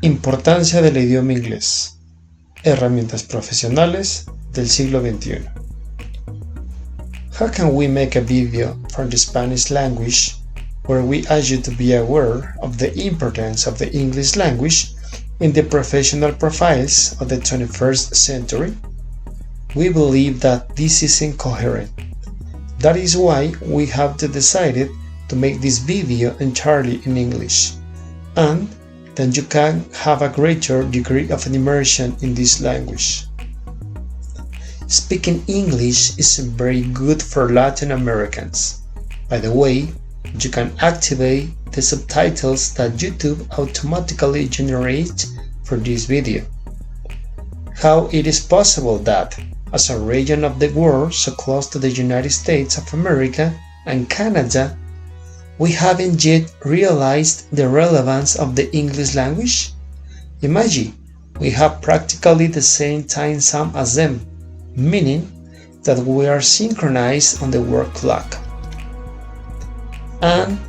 Importancia del idioma inglés. Herramientas profesionales del siglo XXI. How can we make a video for the Spanish language where we ask you to be aware of the importance of the English language in the professional profiles of the 21st century? We believe that this is incoherent. That is why we have decided to make this video entirely in English, and then you can have a greater degree of immersion in this language. Speaking English is very good for Latin Americans. By the way, you can activate the subtitles that YouTube automatically generates for this video. How it is possible that, as a region of the world so close to the United States of America and Canada, we haven't yet realized the relevance of the English language? Imagine, we have practically the same time zone as them, meaning that we are synchronized on the world clock. And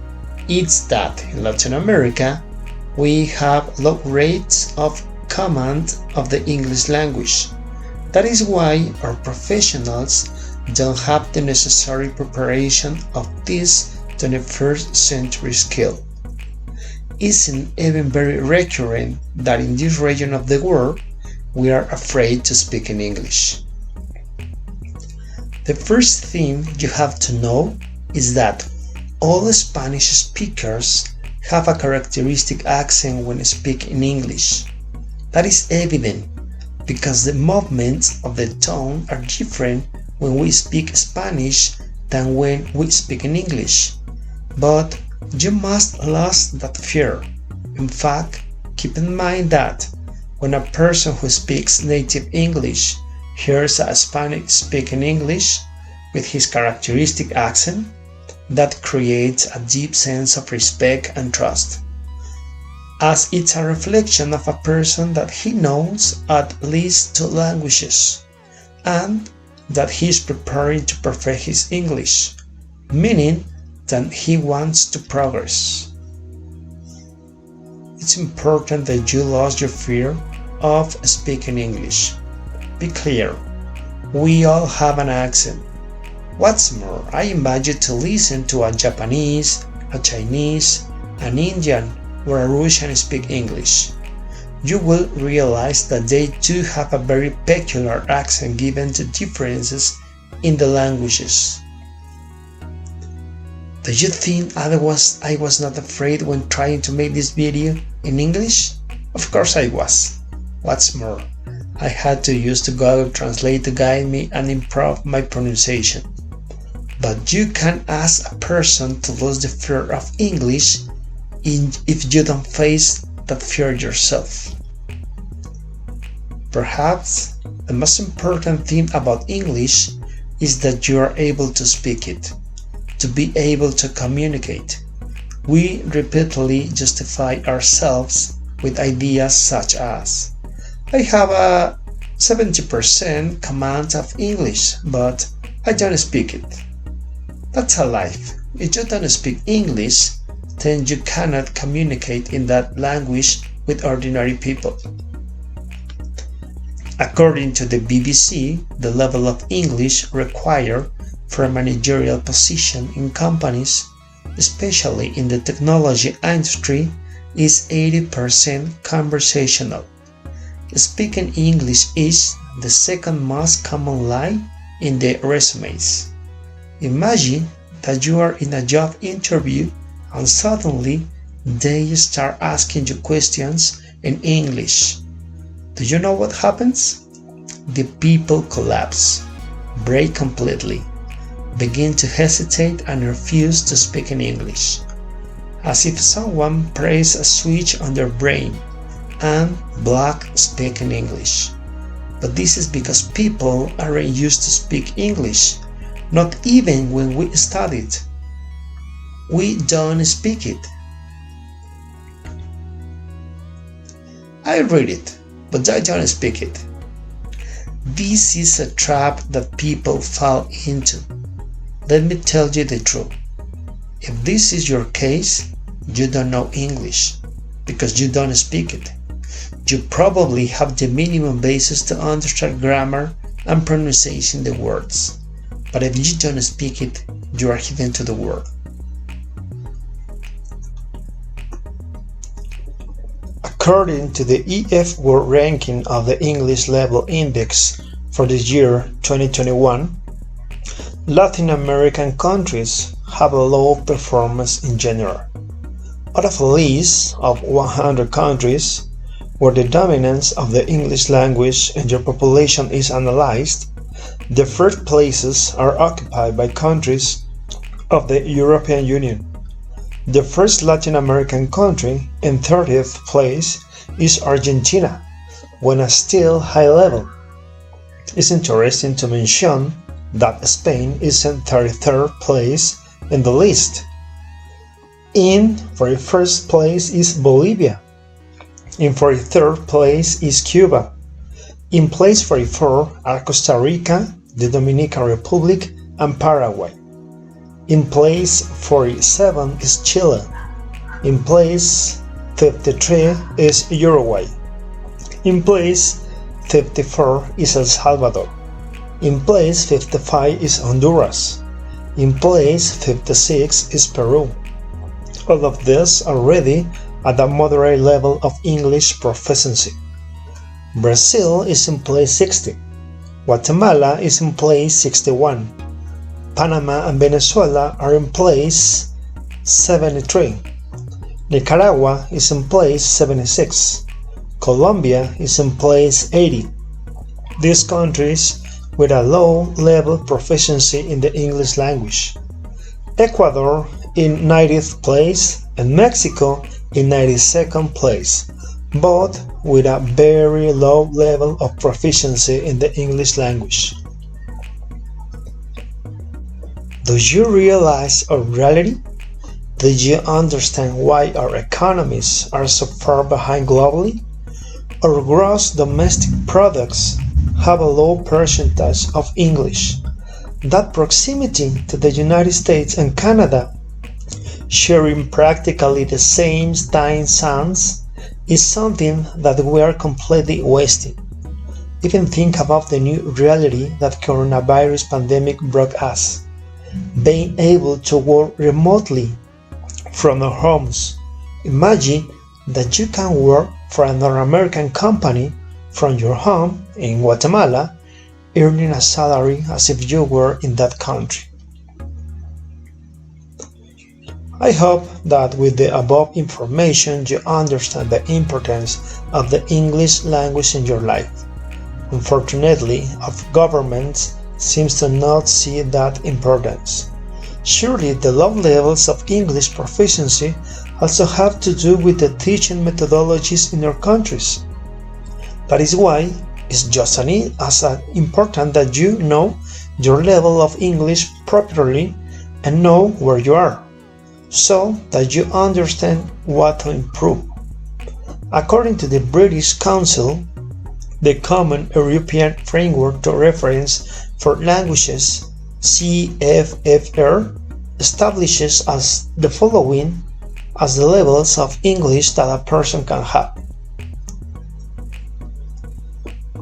it's that in Latin America, we have low rates of command of the English language. That is why our professionals don't have the necessary preparation of this 21st century skill. Isn't even very recurrent that in this region of the world we are afraid to speak in English. The first thing you have to know is that all Spanish speakers have a characteristic accent when speaking English. That is evident because the movements of the tone are different when we speak Spanish than when we speak in English. But you must lose that fear. In fact, keep in mind that when a person who speaks native English hears a Spanish speaking English with his characteristic accent, that creates a deep sense of respect and trust, as it's a reflection of a person that he knows at least 2 languages, and that he is preparing to perfect his English, meaning that he wants to progress. It's important that you lose your fear of speaking English. Be clear, we all have an accent. What's more, I invite you to listen to a Japanese, a Chinese, an Indian, or a Russian speak English. You will realize that they too have a very peculiar accent given to differences in the languages. Do you think I was not afraid when trying to make this video in English? Of course I was. What's more, I had to use Google Translate to guide me and improve my pronunciation. But you can ask a person to lose the fear of English if you don't face that fear yourself. Perhaps the most important thing about English is that you are able to speak it, to be able to communicate. We repeatedly justify ourselves with ideas such as, I have a 70% command of English, but I don't speak it. That's a lie. If you don't speak English, then you cannot communicate in that language with ordinary people. According to the BBC, the level of English required for a managerial position in companies, especially in the technology industry, is 80% conversational. Speaking English is the second most common line in the resumes. Imagine that you are in a job interview and suddenly they start asking you questions in English. Do you know what happens? The people collapse, break completely, begin to hesitate and refuse to speak in English, as if someone pressed a switch on their brain and blocked speaking English. But this is because people aren't used to speak English, not even when we studied. We don't speak it. I read it, but I don't speak it. This is a trap that people fall into. Let me tell you the truth. If this is your case, you don't know English because you don't speak it. You probably have the minimum basis to understand grammar and pronunciation the words, but if you don't speak it, you are hidden to the world. According to the EF World Ranking of the English Level Index for the year 2021, Latin American countries have a low performance in general. Out of a list of 100 countries where the dominance of the English language in their population is analyzed, the first places are occupied by countries of the European Union. The first Latin American country in 30th place is Argentina, when a still high level. It's interesting to mention that Spain is in 33rd place in the list. In 41st place is Bolivia. In 43rd place is Cuba. In place 44 are Costa Rica, the Dominican Republic, and Paraguay. In place 47 is Chile. In place 53 is Uruguay. In place 54 is El Salvador. In place 55 is Honduras. In place 56 is Peru. All of these are already at a moderate level of English proficiency. Brazil is in place 60. Guatemala is in place 61. Panama and Venezuela are in place 73. Nicaragua is in place 76. Colombia is in place 80. These countries with a low level proficiency in the English language. Ecuador in 90th place and Mexico in 92nd place, both with a very low level of proficiency in the English language. Do you realize our reality? Do you understand why our economies are so far behind globally? Our gross domestic products have a low percentage of English. That proximity to the United States and Canada, sharing practically the same time zones, is something that we are completely wasting. Even think about the new reality that coronavirus pandemic brought us. Being able to work remotely from our homes. Imagine that you can work for a North American company from your home in Guatemala, earning a salary as if you were in that country. I hope that with the above information you understand the importance of the English language in your life. Unfortunately, our government seems to not see that importance. Surely the low levels of English proficiency also have to do with the teaching methodologies in our countries. That is why it's just as important that you know your level of English properly and know where you are, so that you understand what to improve. According to the British Council, the Common European Framework to Reference for Languages (CFFR) establishes as the following as the levels of English that a person can have.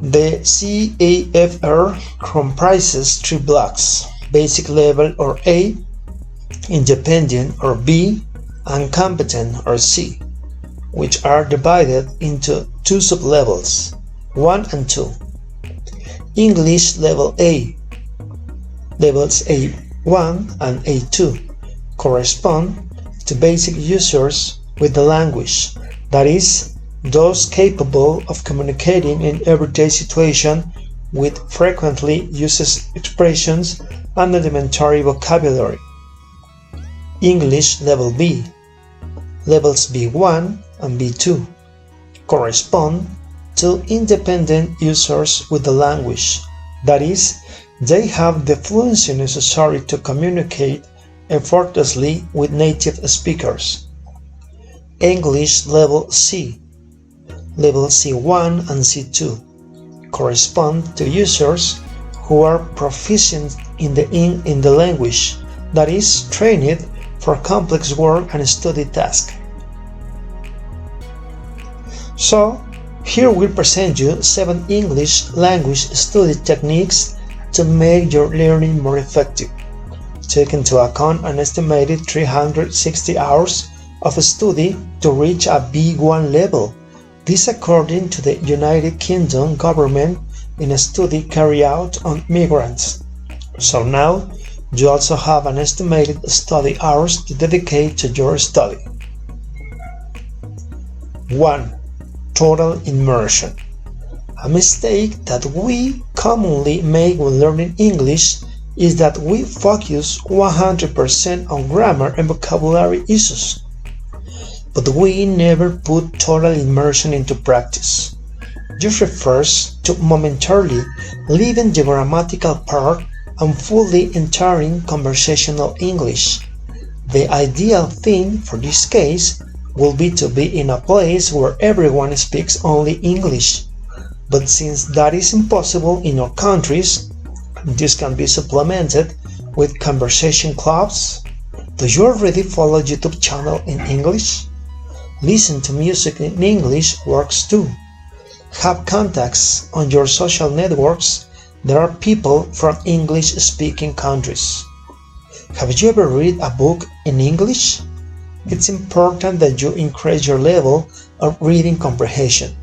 The CFFR comprises three blocks: basic level or A, independent or B, and competent or C, which are divided into two sublevels, 1 and 2. English level A, levels A1 and A2 correspond to basic users with the language, that is, those capable of communicating in everyday situation with frequently used expressions and elementary vocabulary. English level B, levels B1 and B2 correspond to independent users with the language, that is, they have the fluency necessary to communicate effortlessly with native speakers. English level C, level C1 and C2 correspond to users who are proficient in the language, that is, trained for complex work and study tasks. So, Here we present you 7 English language study techniques to make your learning more effective. Take into account an estimated 360 hours of study to reach a B1 level. This according to the United Kingdom government in a study carried out on migrants. So now you also have an estimated study hours to dedicate to your study. 1. Total immersion. A mistake that we commonly make when learning English is that we focus 100% on grammar and vocabulary issues, but we never put total immersion into practice. This refers to momentarily leaving the grammatical part and fully entering conversational English. The ideal thing for this case will be to be in a place where everyone speaks only English. But since that is impossible in our countries, this can be supplemented with conversation clubs. Do you already follow YouTube channel in English? Listen to music in English works too. Have contacts on your social networks that are people from English-speaking countries. Have you ever read a book in English? It's important that you increase your level of reading comprehension,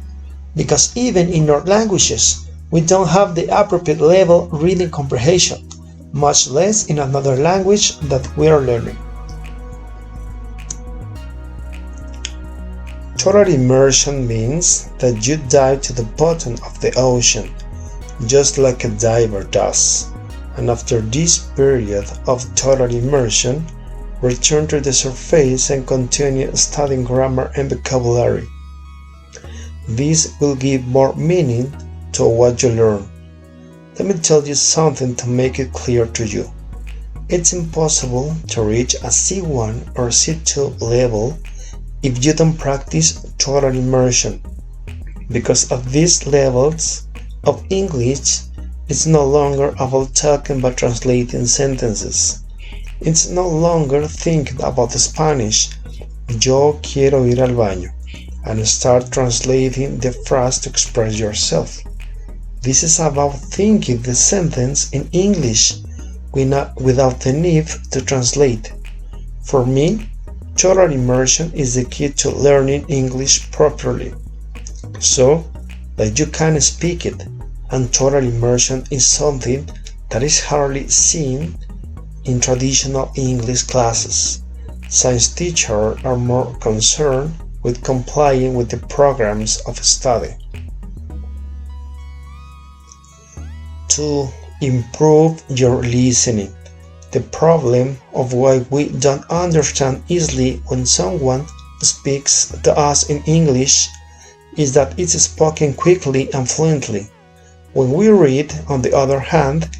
because even in our languages, we don't have the appropriate level of reading comprehension, much less in another language that we are learning. Total immersion means that you dive to the bottom of the ocean, just like a diver does, and after this period of total immersion, return to the surface and continue studying grammar and vocabulary. This will give more meaning to what you learn. Let me tell you something to make it clear to you. It's impossible to reach a C1 or C2 level if you don't practice total immersion. Because of these levels of English, it's no longer about talking but translating sentences. It's no longer thinking about the Spanish, yo quiero ir al baño, and start translating the phrase to express yourself. This is about thinking the sentence in English without the need to translate. For me, total immersion is the key to learning English properly, so that you can speak it, and total immersion is something that is hardly seen in traditional English classes. Science teachers are more concerned with complying with the programs of study. To improve your listening. The problem of why we don't understand easily when someone speaks to us in English is that it's spoken quickly and fluently. When we read, on the other hand,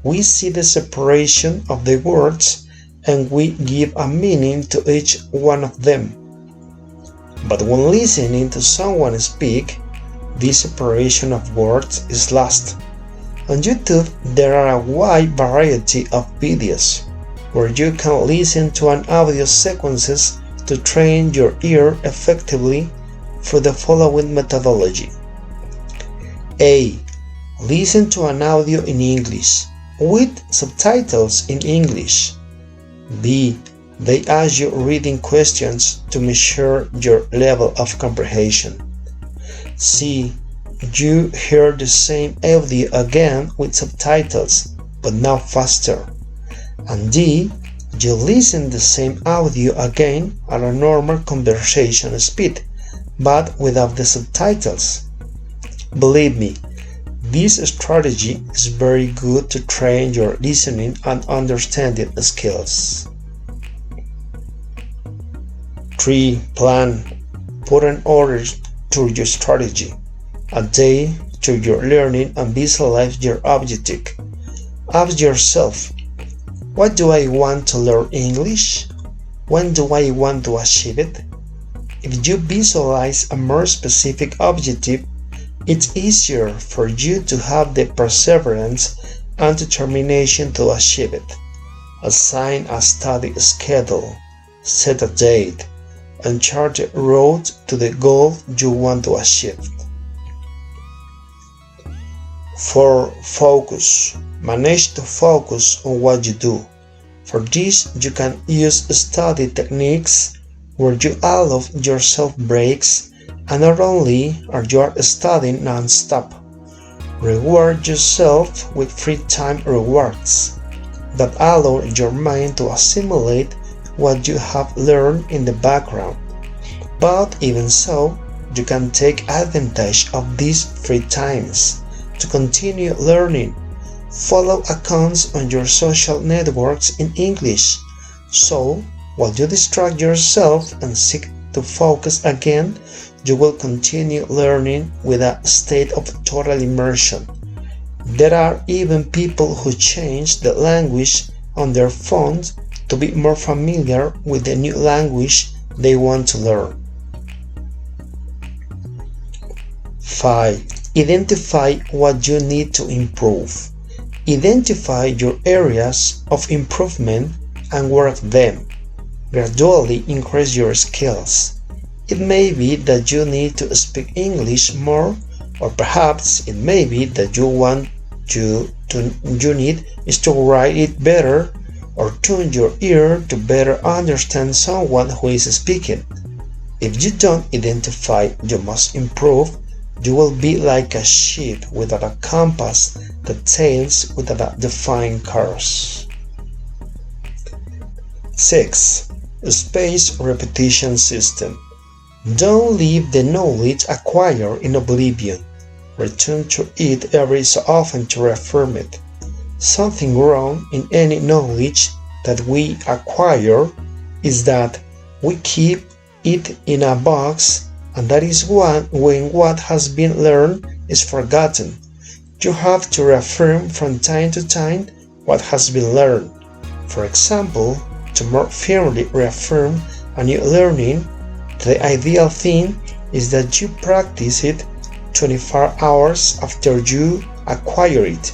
we see the separation of the words and we give a meaning to each one of them. But when listening to someone speak, this separation of words is lost. On YouTube, there are a wide variety of videos where you can listen to an audio sequences to train your ear effectively through the following methodology. A. Listen to an audio in English with subtitles in English. B. They ask you reading questions to measure your level of comprehension. C. You hear the same audio again with subtitles, but now faster. And D. You listen the same audio again at a normal conversation speed, but without the subtitles. Believe me, this strategy is very good to train your listening and understanding skills. 3. Plan. Put an order to your strategy, a day to your learning, and visualize your objective. Ask yourself, what do I want to learn English? When do I want to achieve it? If you visualize a more specific objective, it's easier for you to have the perseverance and determination to achieve it. Assign a study schedule, set a date, and chart the road to the goal you want to achieve. 4. Focus. Manage to focus on what you do. For this, you can use study techniques where you allow yourself breaks and not only are you studying non-stop. Reward yourself with free time rewards that allow your mind to assimilate what you have learned in the background. But even so, you can take advantage of these free times to continue learning. Follow accounts on your social networks in English, so while you distract yourself and seek to focus again, you will continue learning with a state of total immersion. There are even people who change the language on their phones to be more familiar with the new language they want to learn. 5. Identify what you need to improve. Identify your areas of improvement and work them. Gradually increase your skills. It may be that you need to speak English more, or perhaps it may be that you need is to write it better, or tune your ear to better understand someone who is speaking. If you don't identify you must improve, you will be like a ship without a compass that sails without a defined course. 6. Space repetition system. Don't leave the knowledge acquired in oblivion. Return to it every so often to reaffirm it. Something wrong in any knowledge that we acquire is that we keep it in a box, and that is when what has been learned is forgotten. You have to reaffirm from time to time what has been learned. For example, to more firmly reaffirm a new learning, the ideal thing is that you practice it 24 hours after you acquire it.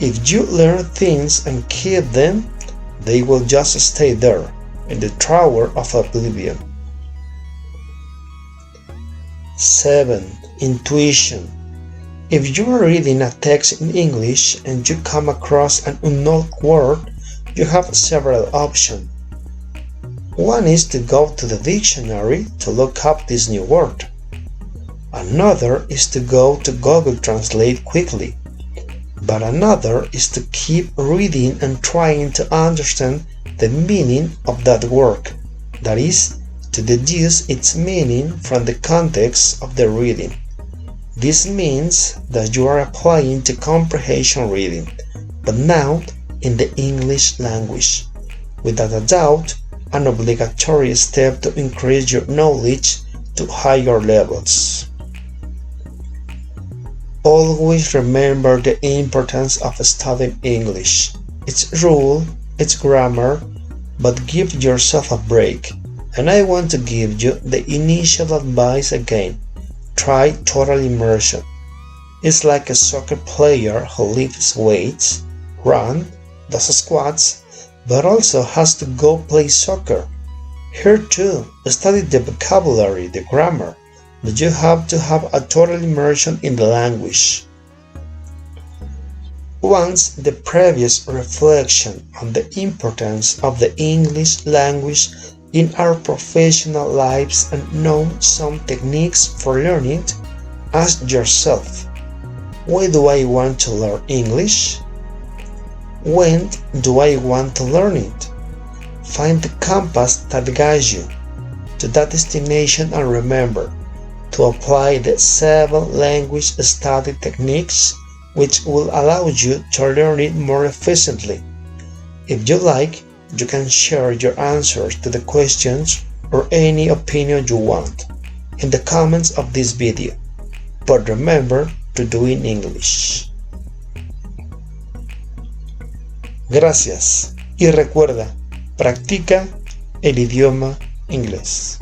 If you learn things and keep them, they will just stay there, in the tower of oblivion. 7. Intuition. If you are reading a text in English and you come across an unknown word, you have several options. One is to go to the dictionary to look up this new word. Another is to go to Google Translate quickly. But another is to keep reading and trying to understand the meaning of that word, that is, to deduce its meaning from the context of the reading. This means that you are applying to comprehension reading, but now in the English language. Without a doubt, an obligatory step to increase your knowledge to higher levels. Always remember the importance of studying English, its rule, its grammar, but give yourself a break. And I want to give you the initial advice again. Try total immersion. It's like a soccer player who lifts weights, runs, does squats, but also has to go play soccer. Here too, study the vocabulary, the grammar, but you have to have a total immersion in the language. Once the previous reflection on the importance of the English language in our professional lives and know some techniques for learning, ask yourself, why do I want to learn English? When do I want to learn it? Find the compass that guides you to that destination and remember to apply the 7 language study techniques which will allow you to learn it more efficiently. If you like, you can share your answers to the questions or any opinion you want in the comments of this video. But remember to do it in English. Gracias y recuerda, practica el idioma inglés.